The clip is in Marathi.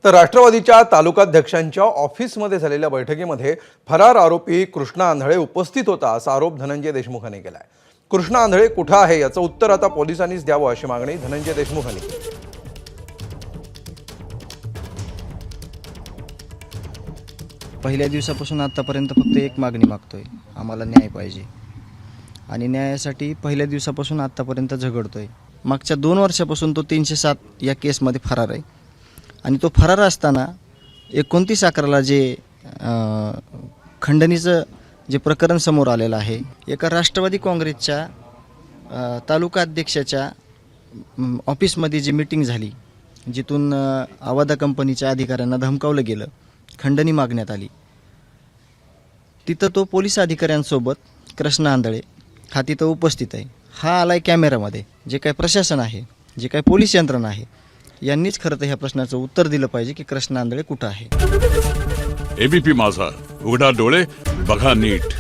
तर राष्ट्रवादीच्या तालुकाध्यक्षांच्या ऑफिसमध्ये झालेल्या बैठकीमध्ये फरार आरोपी कृष्णा आंधळे उपस्थित होता असा आरोप धनंजय देशमुखांनी केलाय। कृष्णा आंधळे कुठे आहे याचं उत्तर आता पोलिसांनीच द्यावं अशी मागणी धनंजय देशमुखांनी केली। पहिल्या दिवसापासून आतापर्यंत फक्त एक मागणी मागतोय, आम्हाला न्याय पाहिजे। आणि न्यायासाठी पहिल्या दिवसापासून आतापर्यंत झगडतोय। मागच्या 2 वर्षापासून तो 307 या केसमध्ये फरार आहे। आणि तो फरार असताना 29/11ला जे खंडणीचं जे प्रकरण समोर आलेलं आहे, एका राष्ट्रवादी काँग्रेसच्या तालुका अध्यक्षाच्या ऑफिसमध्ये जी मीटिंग झाली, जिथून आवादा कंपनीच्या अधिकाऱ्यांना धमकावलं गेलं, खंडणी मागण्यात आली, तिथं तो पोलीस अधिकाऱ्यांसोबत कृष्णा आंधळे हा तिथं उपस्थित आहे। हा आलाय कॅमेऱ्यामध्ये। जे काय प्रशासन आहे, जे काय पोलीस यंत्रणा आहे, यांनीच खरं तर ह्या प्रश्नाचं उत्तर दिलं पाहिजे की कृष्णा आंधळे कुठं आहे। एबीपी माझा, उघडा डोळे बघा नीट।